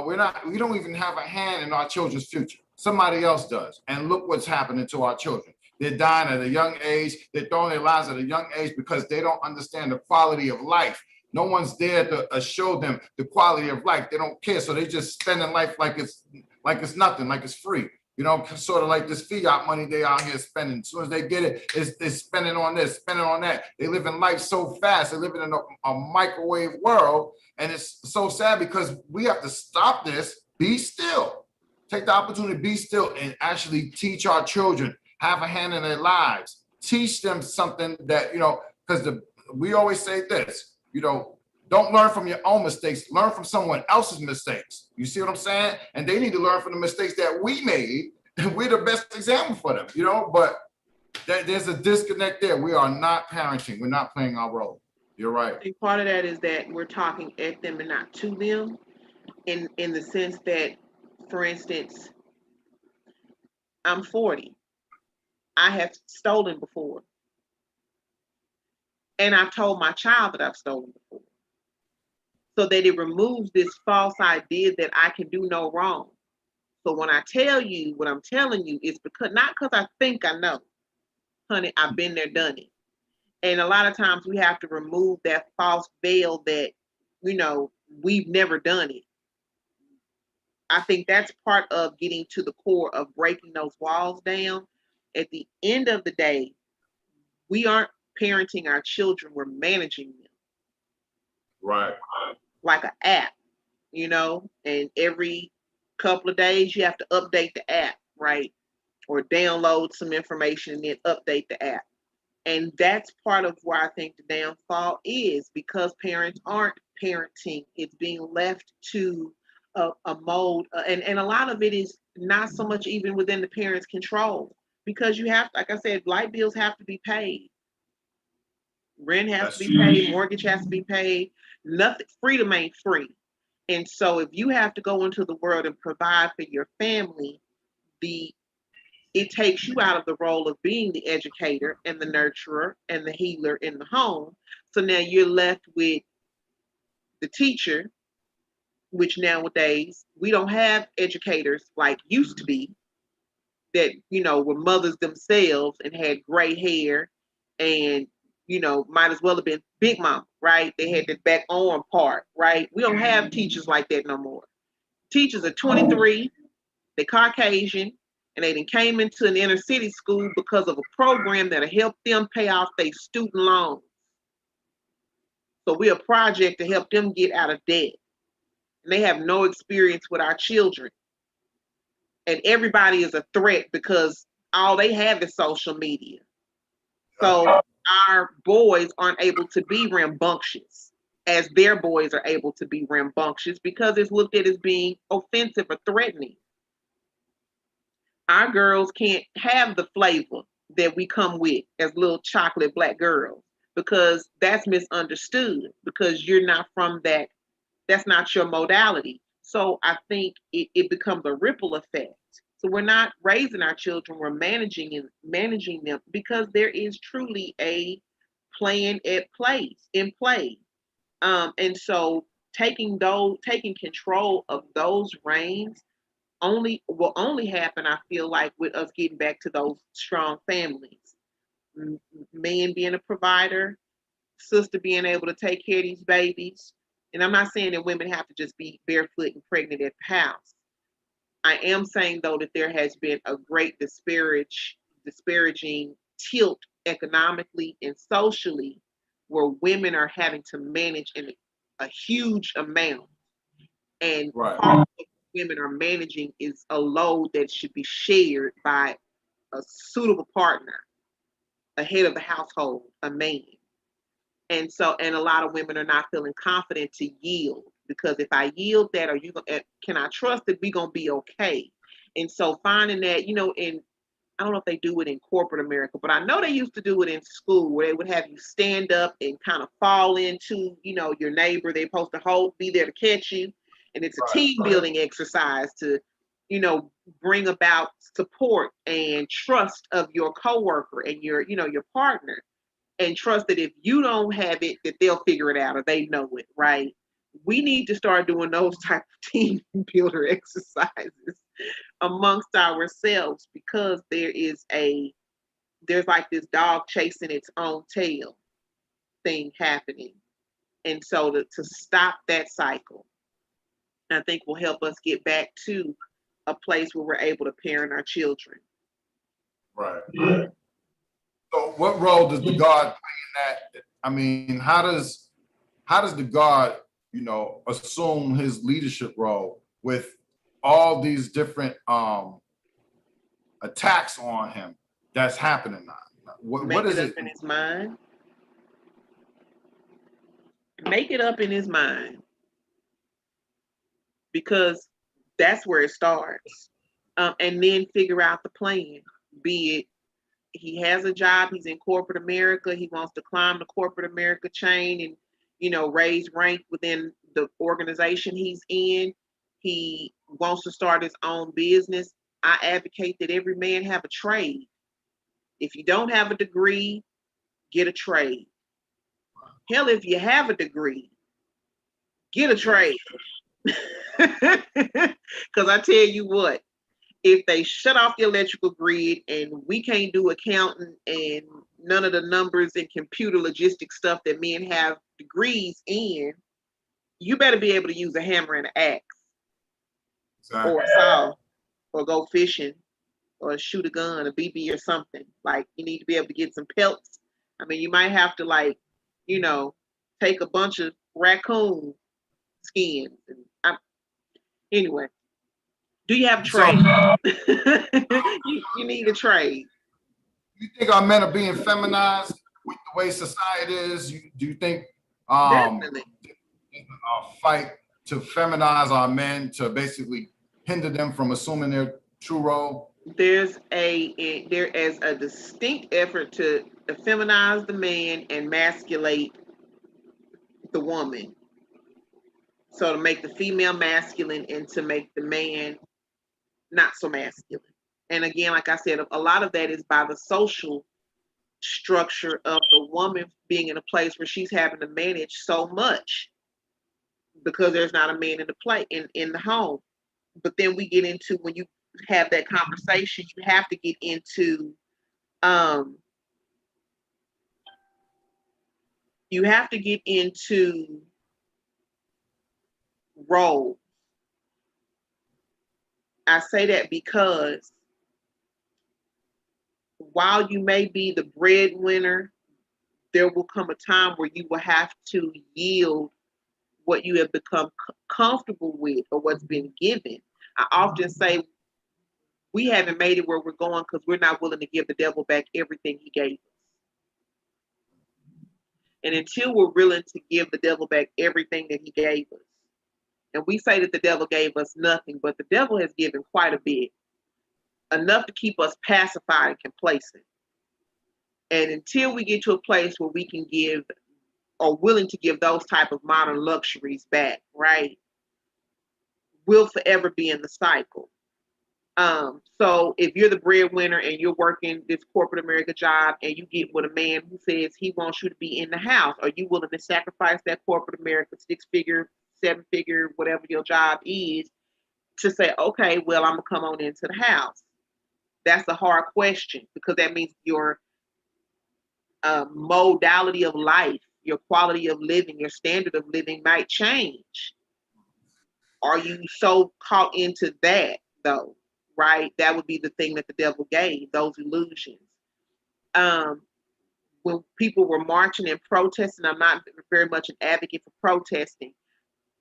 We don't even have a hand in our children's future. Somebody else does. And look what's happening to our children. They're dying at a young age. They're throwing their lives at a young age because they don't understand the quality of life. No one's there to show them the quality of life. They don't care. So they just spending life like it's nothing, like it's free. Sort of like this fiat money they out here spending. As soon as they get it, it's spending on this, spending on that. They live in life so fast. They live in a microwave world. And it's so sad because we have to stop this, be still. Take the opportunity to be still and actually teach our children, have a hand in their lives. Teach them something that, because we always say this, don't learn from your own mistakes, learn from someone else's mistakes. You see what I'm saying? And they need to learn from the mistakes that we made, and we're the best example for them, but there's a disconnect there. We are not parenting. We're not playing our role. You're right. I think part of that is that we're talking at them and not to them, in the sense that, for instance, I'm 40. I have stolen before. And I've told my child that I've stolen before, so that it removes this false idea that I can do no wrong. So when I tell you what I'm telling you, it's not because I think I know. Honey, I've been there, done it. And a lot of times we have to remove that false veil that, we've never done it. I think that's part of getting to the core of breaking those walls down. At the end of the day, we aren't parenting our children, we're managing them. Right. Like an app, and every couple of days you have to update the app, right? Or download some information and then update the app. And that's part of where I think the downfall is, because parents aren't parenting. It's being left to a mode. And a lot of it is not so much even within the parents' control, because you have, like I said, light bills have to be paid. Rent has to be paid, mortgage has to be paid. Nothing, freedom ain't free. And so if you have to go into the world and provide for your family, it takes you out of the role of being the educator and the nurturer and the healer in the home. So now you're left with the teacher, which nowadays we don't have educators like used to be, that, were mothers themselves and had gray hair and, might as well have been Big Mama, right? They had the back arm part, right? We don't have teachers like that no more. Teachers are 23, they're Caucasian, and they came into an inner city school because of a program that'll help them pay off their student loans. So we're a project to help them get out of debt. And they have no experience with our children. And everybody is a threat because all they have is social media. So our boys aren't able to be rambunctious as their boys are able to be rambunctious because it's looked at as being offensive or threatening. Our girls can't have the flavor that we come with as little chocolate black girls because that's misunderstood because you're not from that. That's not your modality. So I think it becomes a ripple effect. So we're not raising our children, we're managing them because there is truly a plan in play. And so taking control of those reins will only happen, I feel like, with us getting back to those strong families. Man being a provider, sister being able to take care of these babies. And I'm not saying that women have to just be barefoot and pregnant at the house. I am saying though that there has been a great disparaging tilt economically and socially where women are having to manage in a huge amount. And Right. part of what women are managing is a load that should be shared by a suitable partner, a head of the household, a man. And a lot of women are not feeling confident to yield because if I yield that, can I trust that we're gonna be okay? And so finding that, in I don't know if they do it in corporate America, but I know they used to do it in school where they would have you stand up and kind of fall into, your neighbor. They're supposed to be there to catch you. And it's a team building exercise to, bring about support and trust of your coworker and your partner. And trust that if you don't have it, that they'll figure it out or they know it, right? We need to start doing those type of team builder exercises amongst ourselves because there's like this dog chasing its own tail thing happening. And so to stop that cycle, I think will help us get back to a place where we're able to parent our children. Right. So what role does the guard play in that? I mean, how does the guard, assume his leadership role with all these different attacks on him that's happening now? What is it? In his mind. Make it up in his mind. Because that's where it starts. And then figure out the plan. Be it he has a job, he's in corporate America, he wants to climb the corporate America chain and, raise rank within the organization he's in. He wants to start his own business. I advocate that every man have a trade. If you don't have a degree, get a trade. Hell, if you have a degree, get a trade. Because I tell you what, if they shut off the electrical grid and we can't do accounting and none of the numbers and computer logistics stuff that men have degrees in, you better be able to use a hammer and an axe. Exactly. Or a saw or go fishing or shoot a gun, a BB or something. Like you need to be able to get some pelts. I mean, you might have to take a bunch of raccoon skins. Anyway, do you have a trade? You need a trade. You think our men are being feminized with the way society is? Do you think Definitely a fight to feminize our men to basically hinder them from assuming their true role? There is a distinct effort to feminize the man and masculate the woman. So to make the female masculine and to make the man not so masculine. And again, like I said, a lot of that is by the social structure of the woman being in a place where she's having to manage so much because there's not a man in the home. But then we get into when you have that conversation, you have to get into role. I say that because while you may be the breadwinner, there will come a time where you will have to yield what you have become comfortable with or what's been given. I often say we haven't made it where we're going because we're not willing to give the devil back everything he gave us. And until we're willing to give the devil back everything that he gave us, and we say that the devil gave us nothing, but the devil has given quite a bit, enough to keep us pacified and complacent. And until we get to a place where we can give or willing to give those type of modern luxuries back, right, we'll forever be in the cycle. So if you're the breadwinner and you're working this corporate America job and you get with a man who says he wants you to be in the house, are you willing to sacrifice that corporate America 6-figure, 7-figure, whatever your job is, to say, okay, well, I'm gonna come on into the house? That's a hard question because that means your modality of life, your quality of living, your standard of living might change. Are you so caught into that though? Right? That would be the thing that the devil gave, those illusions. When people were marching and protesting, I'm not very much an advocate for protesting.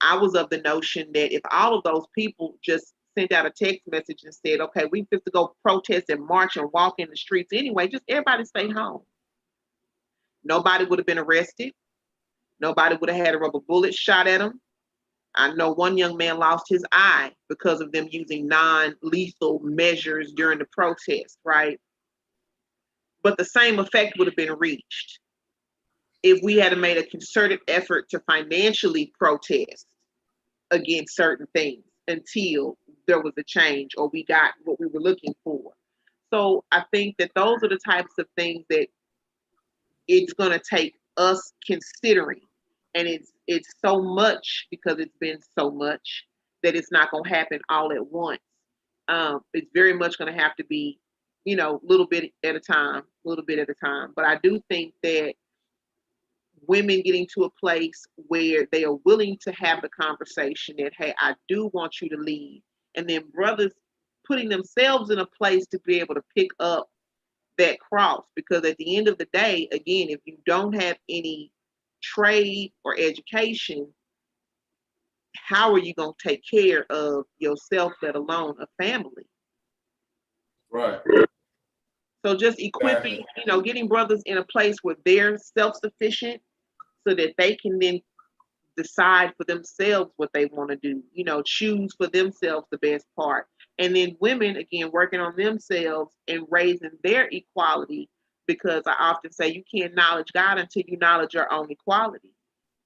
I was of the notion that if all of those people just sent out a text message and said, okay, we have to go protest and march and walk in the streets anyway, just everybody stay home. Nobody would have been arrested. Nobody would have had a rubber bullet shot at them. I know one young man lost his eye because of them using non-lethal measures during the protest, right? But the same effect would have been reached if we had made a concerted effort to financially protest against certain things until there was a change or we got what we were looking for. So I think that those are the types of things that it's going to take us considering. And it's so much because it's been so much that it's not going to happen all at once. It's very much going to have to be, little bit at a time, little bit at a time. But I do think that women getting to a place where they are willing to have the conversation that, hey, I do want you to leave. And then brothers putting themselves in a place to be able to pick up that cross. Because at the end of the day, again, if you don't have any trade or education, how are you going to take care of yourself, let alone a family? Right. So just equipping, getting brothers in a place where they're self-sufficient so that they can then decide for themselves what they want to do, choose for themselves the best part. And then women, again, working on themselves and raising their equality, because I often say you can't knowledge God until you knowledge your own equality.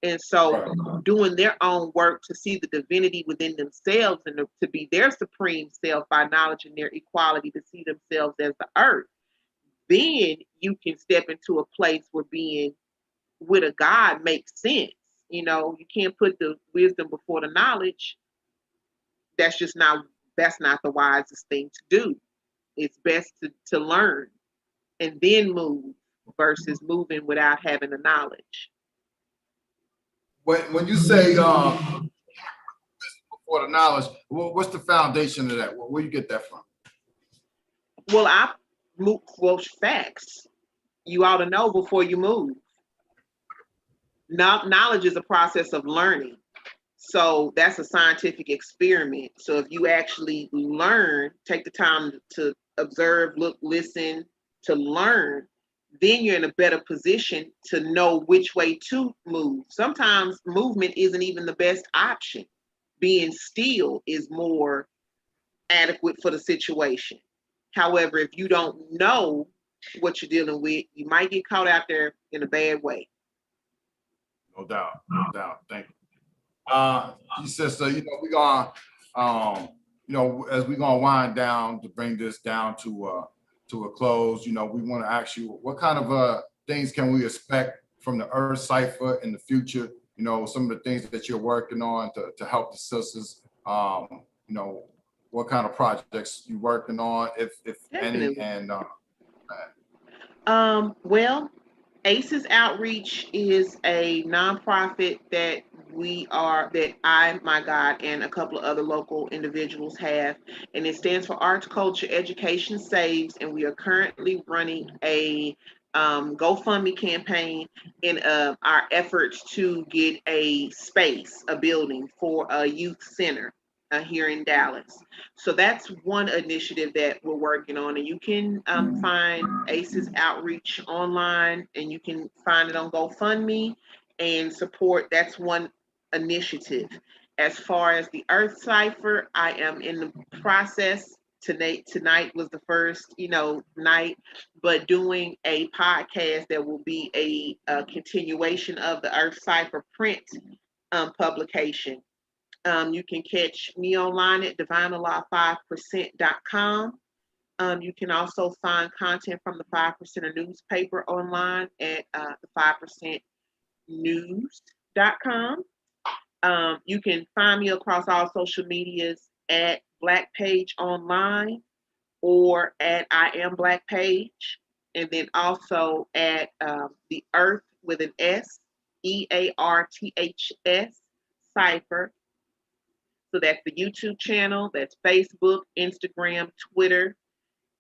And so doing their own work to see the divinity within themselves and to be their supreme self by acknowledging their equality, to see themselves as the earth, then you can step into a place where being with a God makes sense. You can't put the wisdom before the knowledge. That's not the wisest thing to do. It's best to learn and then move versus moving without having the knowledge. When you say before the knowledge, what's the foundation of that? Where you get that from? Well, facts. You ought to know before you move. Knowledge is a process of learning. So that's a scientific experiment. So if you actually learn, take the time to observe, look, listen, to learn, then you're in a better position to know which way to move. Sometimes movement isn't even the best option. Being still is more adequate for the situation. However, if you don't know what you're dealing with, you might get caught out there in a bad way. No doubt. Thank you. Sister, we're gonna as we're gonna wind down to bring this down to a close, we want to ask you what kind of things can we expect from the Earth Cipher in the future? Some of the things that you're working on to help the sisters. What kind of projects you working on, if any, and well, ACES Outreach is a nonprofit that I, my God, and a couple of other local individuals have, and it stands for Arts, Culture, Education Saves, and we are currently running a GoFundMe campaign in our efforts to get a space, a building for a youth center here in Dallas. So that's one initiative that we're working on. And you can find ACE's outreach online, and you can find it on GoFundMe and support. That's one initiative. As far as the Earth Cipher, I am in the process. Tonight was the first, night, but doing a podcast that will be a continuation of the Earth Cipher print publication. You can catch me online at divinelaw5%.com. You can also find content from the 5% newspaper online at the 5%news.com. You can find me across all social medias at Black Page Online or at I Am Black Page, and then also at the Earth with an S, EARTHS, Cipher. So that's the YouTube channel, that's Facebook, Instagram, Twitter,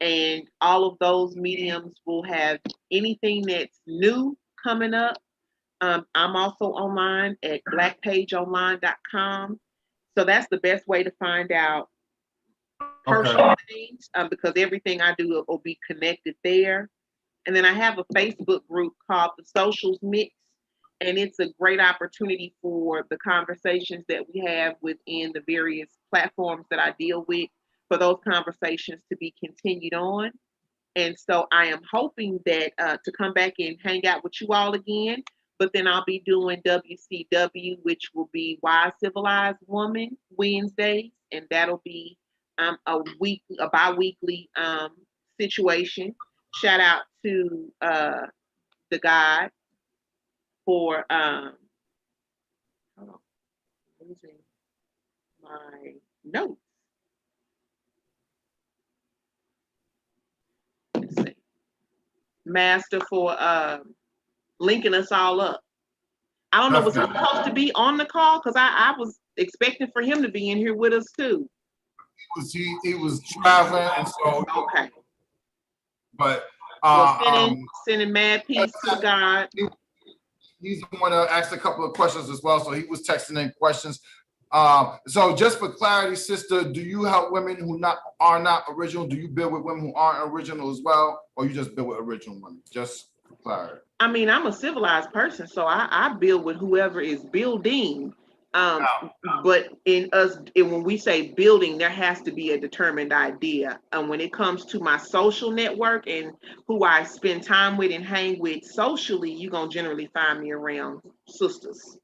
and all of those mediums will have anything that's new coming up. I'm also online at blackpageonline.com. So that's the best way to find out personal things, because everything I do will be connected there. And then I have a Facebook group called the Socials Mix, and it's a great opportunity for the conversations that we have within the various platforms that I deal with, for those conversations to be continued on. And so I am hoping that to come back and hang out with you all again. But then I'll be doing WCW, which will be Why Civilized Woman Wednesdays, and that'll be a bi-weekly situation. Shout out to the guy for hold on, losing my notes. Let's see. Master for linking us all up. I don't know, was he supposed to be on the call? Because I was expecting for him to be in here with us too. He was traveling, and so okay. But sending mad peace to God. He's the one that asked a couple of questions as well, so he was texting in questions. So just for clarity, sister, do you help women who are not original? Do you build with women who aren't original as well, or you just build with original women? Just for clarity. I mean, I'm a civilized person, so I build with whoever is building. But when we say building, there has to be a determined idea. And when it comes to my social network and who I spend time with and hang with socially, you're gonna generally find me around sisters,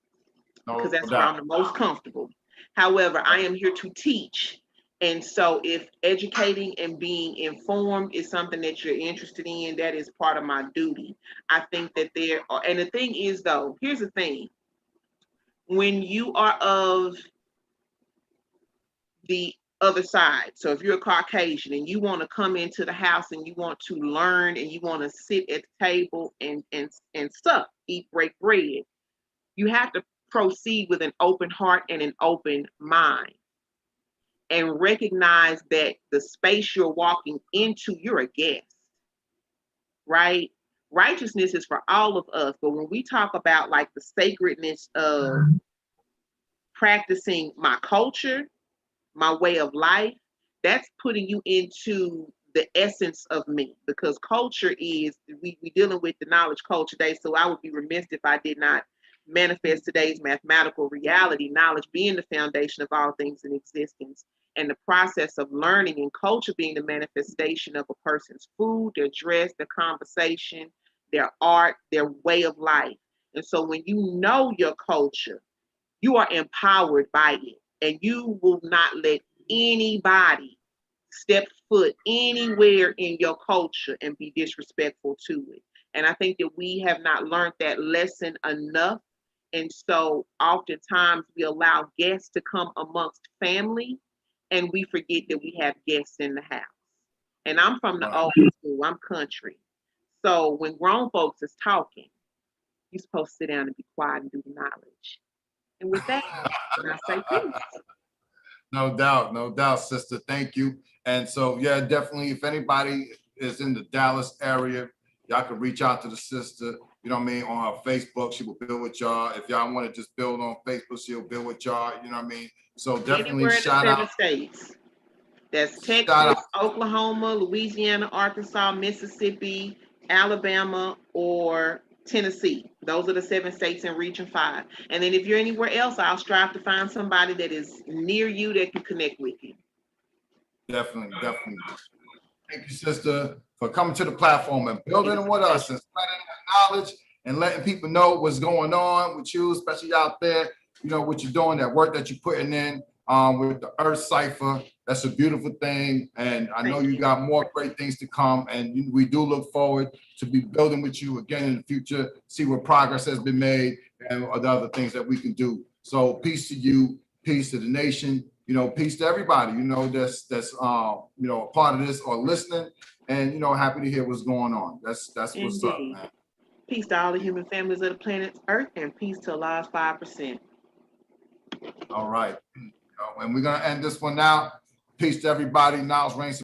because that's where I'm the most comfortable. However, I am here to teach. And so if educating and being informed is something that you're interested in, that is part of my duty. I think that there are, and the thing is though, here's the thing. When you are of the other side, so if you're a Caucasian and you want to come into the house and you want to learn and you want to sit at the table and sup, eat, break bread, you have to proceed with an open heart and an open mind, and recognize that the space you're walking into, you're a guest, right? Righteousness is for all of us, but when we talk about like the sacredness of practicing my culture, my way of life, that's putting you into the essence of me, because culture is, we dealing with the knowledge culture day, so I would be remiss if I did not manifest today's mathematical reality, knowledge being the foundation of all things in existence, and the process of learning and culture being the manifestation of a person's food, their dress, their conversation, their art, their way of life. And so when you know your culture, you are empowered by it, and you will not let anybody step foot anywhere in your culture and be disrespectful to it. And I think that we have not learned that lesson enough. And so oftentimes we allow guests to come amongst family, and we forget that we have guests in the house. And I'm from the old school, I'm country. So when grown folks is talking, you're supposed to sit down and be quiet and do the knowledge. And with that, I say peace. No doubt, sister. Thank you. And so, yeah, definitely, if anybody is in the Dallas area, Y'all can reach out to the sister, you know what I mean, on her Facebook. She will build with y'all. If y'all want to just build on Facebook, she'll build with y'all, you know what I mean? So definitely Anywhere in the shout 7 out. states. That's Shout Texas, out. Oklahoma, Louisiana, Arkansas, Mississippi, Alabama, or Tennessee. Those are the 7 states in Region 5. And then if you're anywhere else, I'll strive to find somebody that is near you that can connect with you. Definitely. Thank you, sister, for coming to the platform and building with us and spreading that knowledge and letting people know what's going on with you, especially out there, you know, what you're doing, that work that you're putting in with the Earth Cipher. That's a beautiful thing. And I know you got more great things to come. And we do look forward to be building with you again in the future, see what progress has been made and the other things that we can do. So peace to you, peace to the nation. You know, peace to everybody, you know, that's you know, a part of this or listening, and you know, happy to hear what's going on. That's what's up, man. Peace to all the human families of the planet Earth, and peace to Allah's 5%. All right. And we're gonna end this one now. Peace to everybody. Niles Rain